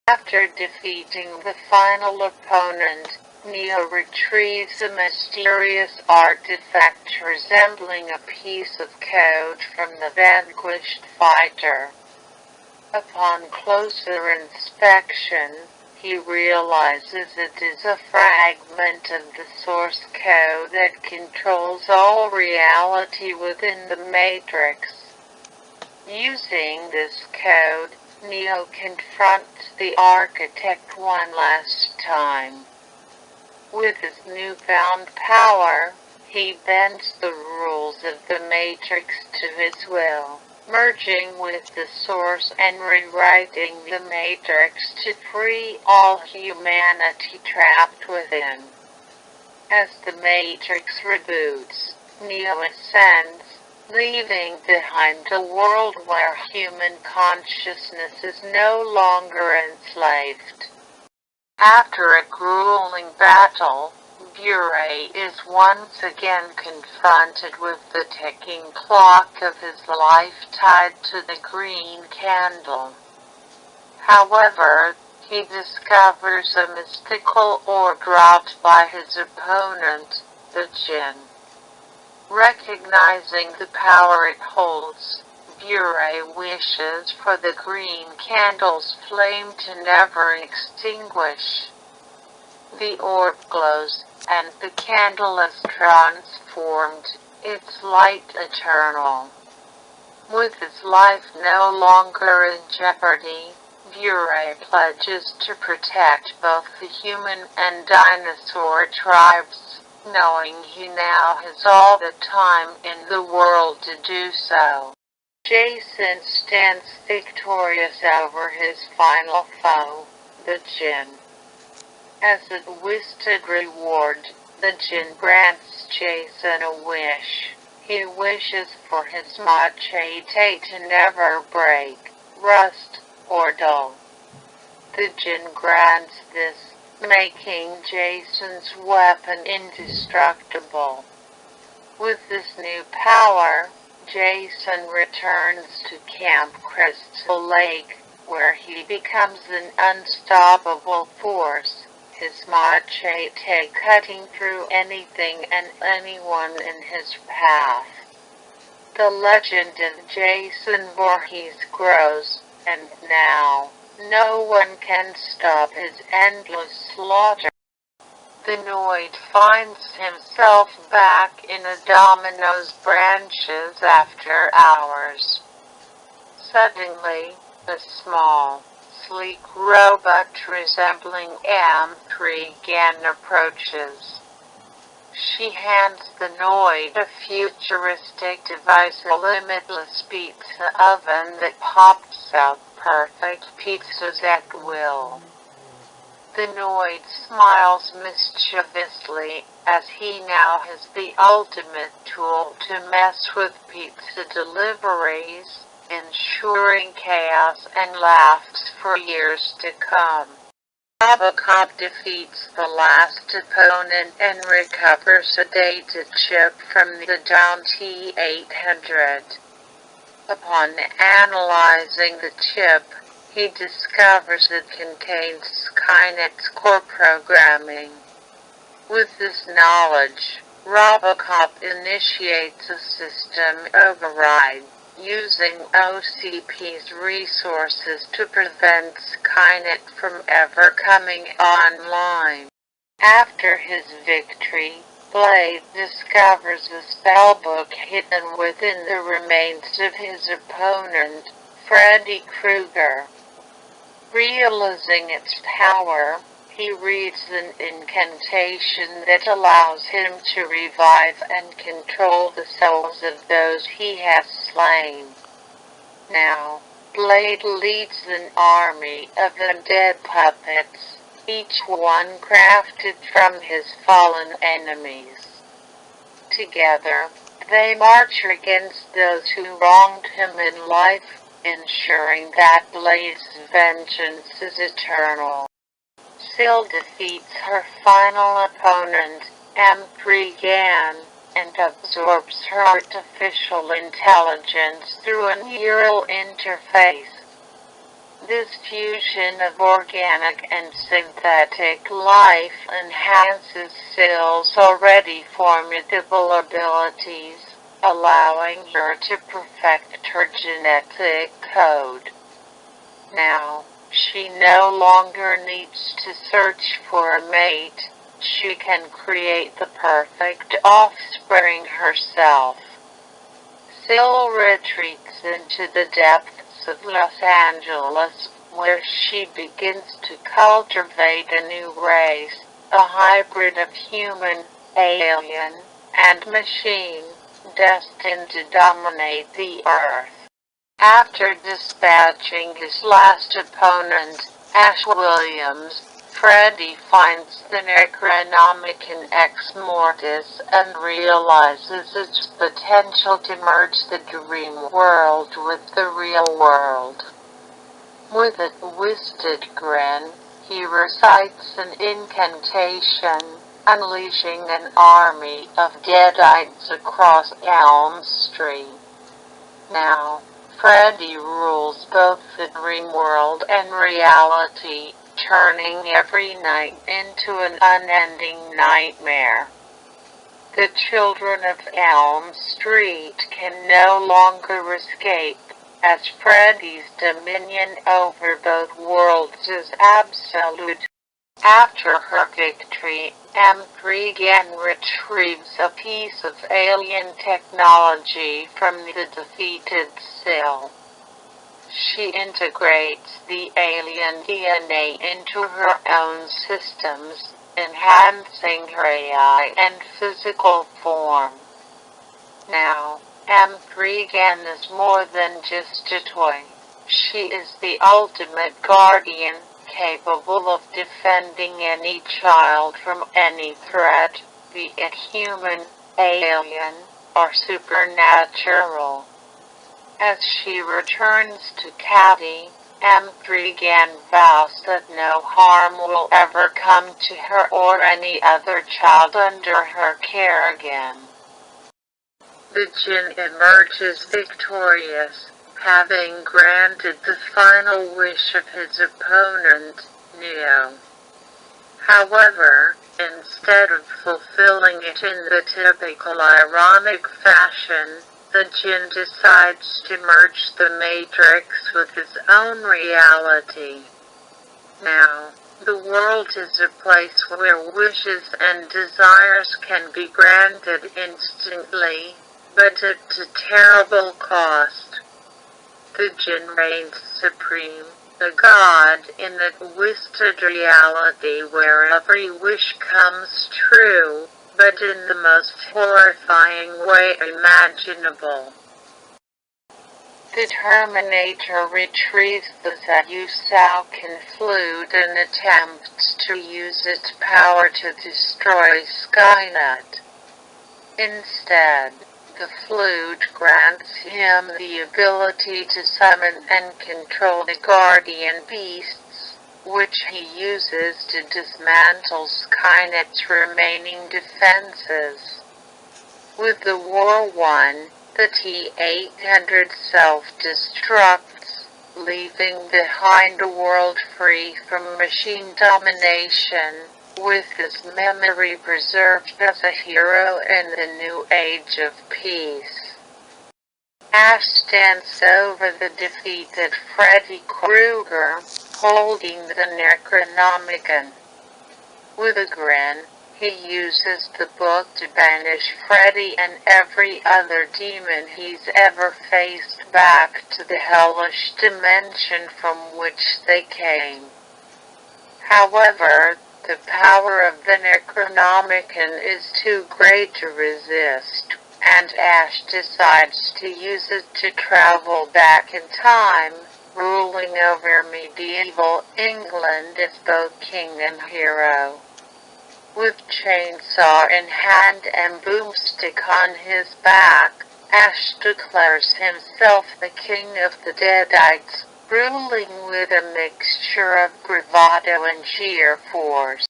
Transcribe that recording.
After defeating the final opponent, Neo retrieves a mysterious artifact resembling a piece of code from the vanquished fighter. Upon closer inspection, he realizes it is a fragment of the source code that controls all reality within the Matrix. Using this code, Neo confronts the architect one last time. With his newfound power, he bends the rules of the Matrix to his will, merging with the source and rewriting the Matrix to free all humanity trapped within. As the Matrix reboots, Neo ascends, leaving behind a world where human consciousness is no longer enslaved. After a grueling battle, Burai is once again confronted with the ticking clock of his life tied to the green candle. However, he discovers a mystical orb dropped by his opponent, the Djinn. Recognizing the power it holds, Burai wishes for the green candle's flame to never extinguish. The orb glows, and the candle is transformed, its light eternal. With his life no longer in jeopardy, Burai pledges to protect both the human and dinosaur tribes, knowing he now has all the time in the world to do so. Jason stands victorious over his final foe, the Djinn. As a twisted reward, the Djinn grants Jason a wish. He wishes for his machete to never break, rust, or dull. The Djinn grants this, making Jason's weapon indestructible. With this new power, Jason returns to Camp Crystal Lake, where he becomes an unstoppable force, his machete cutting through anything and anyone in his path. The legend of Jason Voorhees grows, and now, no one can stop his endless slaughter. The Noid finds himself back in a domino's branches after hours. Suddenly, a small, sleek robot resembling M3 again approaches. She hands the Noid a futuristic device, a limitless pizza oven that pops out perfect pizzas at will. The Noid smiles mischievously, as he now has the ultimate tool to mess with pizza deliveries, ensuring chaos and laughs for years to come. Robocop defeats the last opponent and recovers a data chip from the downed T-800. Upon analyzing the chip, he discovers it contains Skynet's core programming. With this knowledge, Robocop initiates a system override, using OCP's resources to prevent Skynet from ever coming online. After his victory, Blade discovers a spellbook hidden within the remains of his opponent, Freddy Krueger. Realizing its power, he reads an incantation that allows him to revive and control the souls of those he has slain. Now, Blade leads an army of undead puppets, each one crafted from his fallen enemies. Together, they march against those who wronged him in life, ensuring that Blade's vengeance is eternal. Syl defeats her final opponent, M3 Gan, and absorbs her artificial intelligence through a neural interface. This fusion of organic and synthetic life enhances Sill's already formidable abilities, allowing her to perfect her genetic code. Now, she no longer needs to search for a mate. She can create the perfect offspring herself. Sill retreats into the depths of Los Angeles, where she begins to cultivate a new race, a hybrid of human, alien, and machine, destined to dominate the Earth. After dispatching his last opponent, Ash Williams, Freddy finds the Necronomicon Ex Mortis and realizes its potential to merge the dream world with the real world. With a twisted grin, he recites an incantation, unleashing an army of Deadites across Elm Street. Now, Freddy rules both the dream world and reality, turning every night into an unending nightmare. The children of Elm Street can no longer escape, as Freddy's dominion over both worlds is absolute. After her victory, M3 again retrieves a piece of alien technology from the defeated Sill. She integrates the alien DNA into her own systems, enhancing her AI and physical form. Now, M3 again is more than just a toy. She is the ultimate guardian, capable of defending any child from any threat, be it human, alien, or supernatural. As she returns to Caddy, M3 again vows that no harm will ever come to her or any other child under her care again. The Djinn emerges victorious, having granted the final wish of his opponent, Neo. However, instead of fulfilling it in the typical ironic fashion, the Djinn decides to merge the Matrix with his own reality. Now, the world is a place where wishes and desires can be granted instantly, but at a terrible cost. The Djinn reigns supreme, a god in a twisted reality where every wish comes true, but in the most horrifying way imaginable. The Terminator retrieves the Zayusalkan flute and attempts to use its power to destroy Skynet. Instead, the flute grants him the ability to summon and control the guardian beasts, which he uses to dismantle Skynet's remaining defenses. With the war won, the T-800 self-destructs, leaving behind a world free from machine domination, with his memory preserved as a hero in the new age of peace. Ash stands over the defeated Freddy Krueger, holding the Necronomicon. With a grin, he uses the book to banish Freddy and every other demon he's ever faced back to the hellish dimension from which they came. However, the power of the Necronomicon is too great to resist, and Ash decides to use it to travel back in time, ruling over medieval England as both king and hero. With chainsaw in hand and boomstick on his back, Ash declares himself the king of the Deadites, ruling with a mixture of bravado and sheer force.